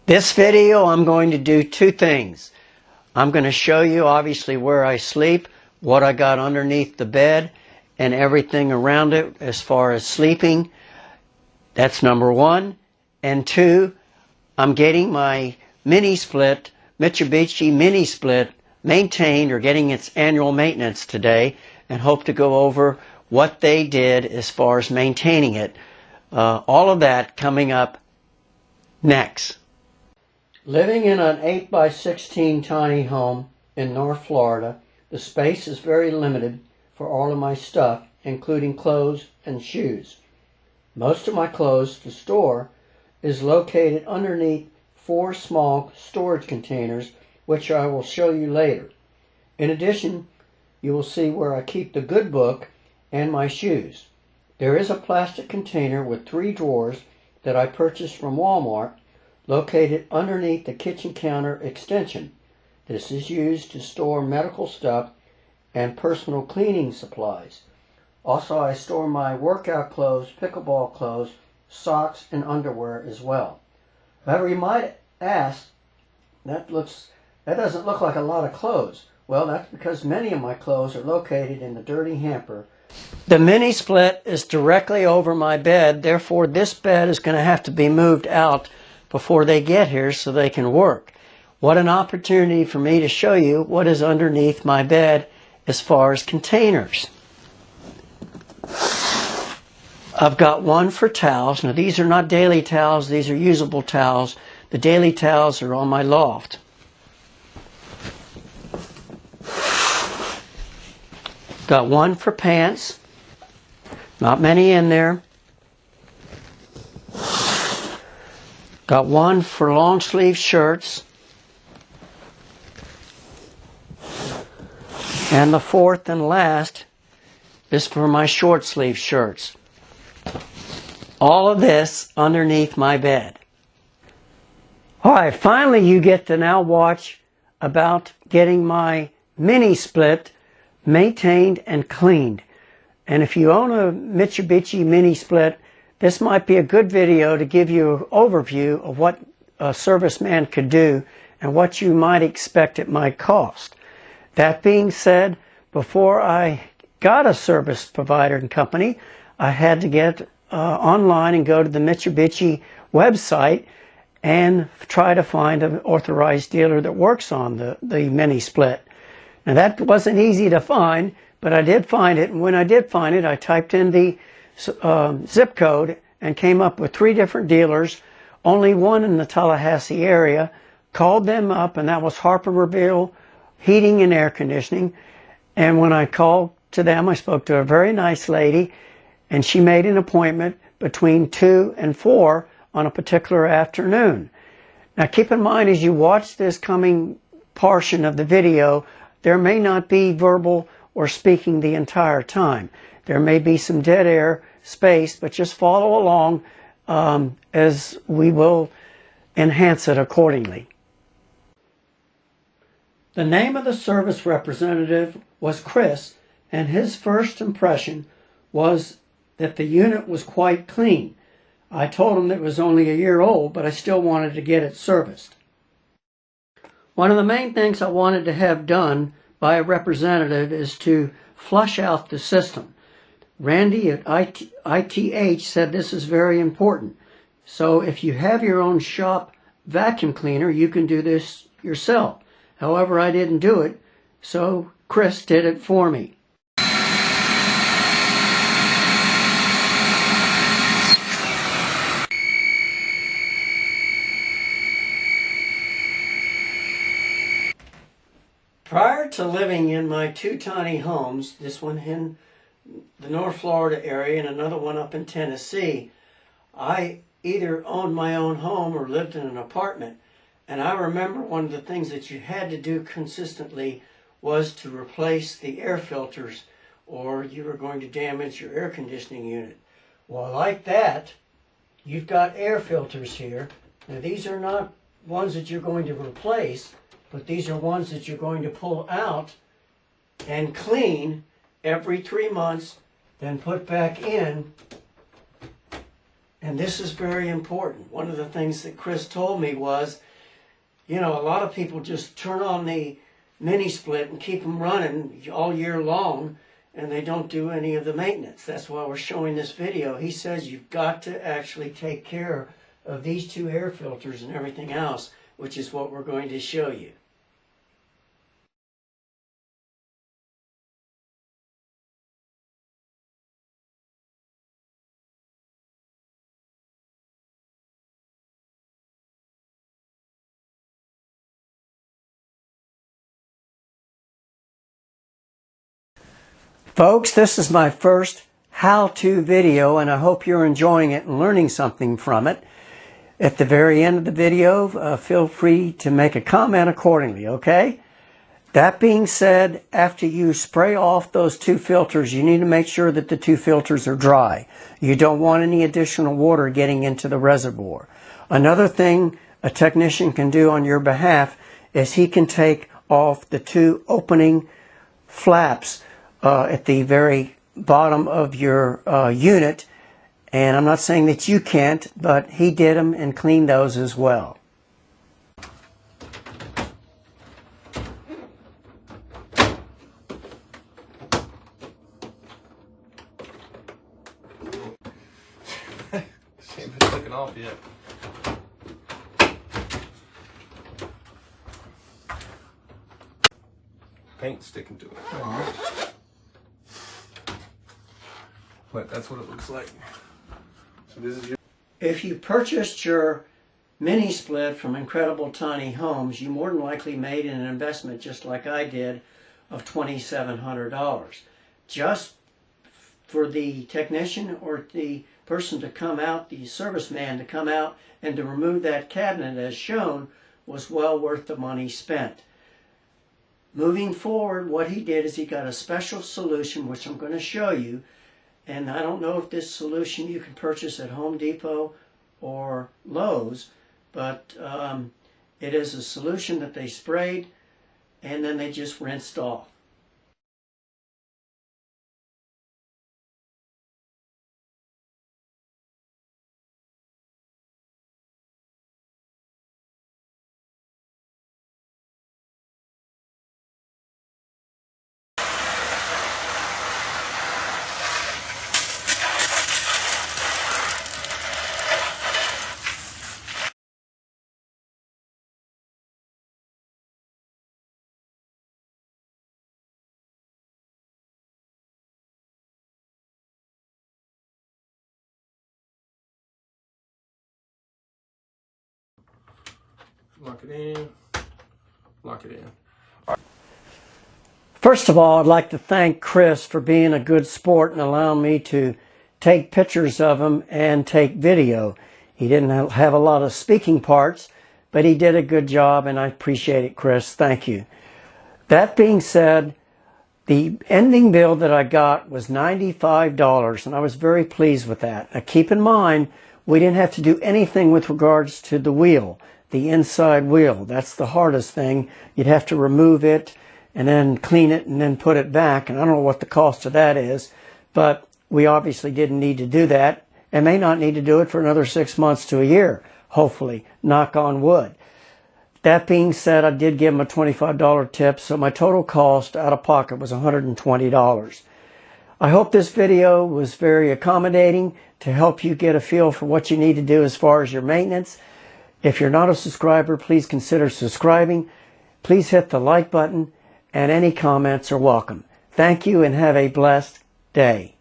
This video I'm going to do two things. I'm going to show you obviously where I sleep, what I got underneath the bed, and everything around it as far as sleeping. That's number one. And two, I'm getting my mini split, Mitsubishi mini split, maintained or getting its annual maintenance today, and hope to go over what they did as far as maintaining it. All of that coming up next. Living in an 8x16 tiny home in North Florida, the space is very limited for all of my stuff, including clothes and shoes. Most of my clothes to store is located underneath 4 small storage containers, which I will show you later. In addition, you will see where I keep the good book and my shoes. There is a plastic container with 3 drawers that I purchased from Walmart, located underneath the kitchen counter extension. This is used to store medical stuff and personal cleaning supplies. Also, I store my workout clothes, pickleball clothes, socks, and underwear as well. However, you might ask, that doesn't look like a lot of clothes. Well, that's because many of my clothes are located in the dirty hamper. The mini split is directly over my bed, therefore this bed is going to have to be moved out before they get here so they can work. What an opportunity for me to show you what is underneath my bed as far as containers. I've got one for towels. Now these are not daily towels, these are usable towels. The daily towels are on my loft. Got one for pants, not many in there. Got one for long sleeve shirts. And the fourth and last is for my short sleeve shirts. All of this underneath my bed. Alright, finally you get to now watch about getting my mini split maintained and cleaned. And if you own a Mitsubishi mini split, this might be a good video to give you an overview of what a serviceman could do and what you might expect it might cost. That being said, before I got a service provider and company, I had to get online and go to the Mitsubishi website and try to find an authorized dealer that works on the mini split. Now that wasn't easy to find, but I did find it, and when I did find it, I typed in the zip code and came up with 3 different dealers, only one in the Tallahassee area. Called them up, and that was Harper Revell Heating and Air Conditioning. And when I called to them, I spoke to a very nice lady, and she made an appointment between 2 and 4 on a particular afternoon. Now keep in mind, as you watch this coming portion of the video, there may not be verbal or speaking the entire time. There may be some dead air space, but just follow along as we will enhance it accordingly. The name of the service representative was Chris, and his first impression was that the unit was quite clean. I told him it was only a year old, but I still wanted to get it serviced. One of the main things I wanted to have done by a representative is to flush out the system. Randy at ITH said this is very important. So if you have your own shop vacuum cleaner, you can do this yourself. However, I didn't do it, so Chris did it for me. Prior to living in my 2 tiny homes, this one in the North Florida area and another one up in Tennessee, I either owned my own home or lived in an apartment. And I remember one of the things that you had to do consistently was to replace the air filters, or you were going to damage your air conditioning unit. Well, like that, you've got air filters here. Now these are not ones that you're going to replace, but these are ones that you're going to pull out and clean every 3 months, then put back in And this is very important. One of the things that Chris told me was, you know, a lot of people just turn on the mini split and keep them running all year long, and they don't do any of the maintenance. That's why we're showing this video. He says you've got to actually take care of these two air filters and everything else, which is what we're going to show you. Folks, this is my first how-to video, and I hope you're enjoying it and learning something from it. At the very end of the video, feel free to make a comment accordingly, okay? That being said, after you spray off those two filters, you need to make sure that the two filters are dry. You don't want any additional water getting into the reservoir. Another thing a technician can do on your behalf is he can take off the two opening flaps at the very bottom of your unit, and I'm not saying that you can't, but he did them and cleaned those as well. See if it's sticking off yet. Paint sticking to it. But that's what it looks like. So this is your... If you purchased your mini split from Incredible Tiny Homes, you more than likely made an investment, just like I did, of $2,700. Just for the technician or the person to come out, the serviceman to come out and to remove that cabinet as shown, was well worth the money spent. Moving forward, what he did is he got a special solution, which I'm going to show you. And I don't know if this solution you can purchase at Home Depot or Lowe's, but it is a solution that they sprayed and then they just rinsed off. Lock it in. Lock it in. First of all, I'd like to thank Chris for being a good sport and allowing me to take pictures of him and take video. He didn't have a lot of speaking parts, but he did a good job, and I appreciate it, Chris. Thank you. That being said, the ending bill that I got was $95, and I was very pleased with that. Now, keep in mind, we didn't have to do anything with regards to the wheel, the inside wheel. That's the hardest thing. You'd have to remove it and then clean it and then put it back, and I don't know what the cost of that is, but we obviously didn't need to do that and may not need to do it for another 6 months to a year, hopefully, knock on wood. That being said, I did give him a $25 tip, so my total cost out of pocket was $120. I hope this video was very accommodating to help you get a feel for what you need to do as far as your maintenance. If you're not a subscriber, please consider subscribing. Please hit the like button, and any comments are welcome. Thank you and have a blessed day.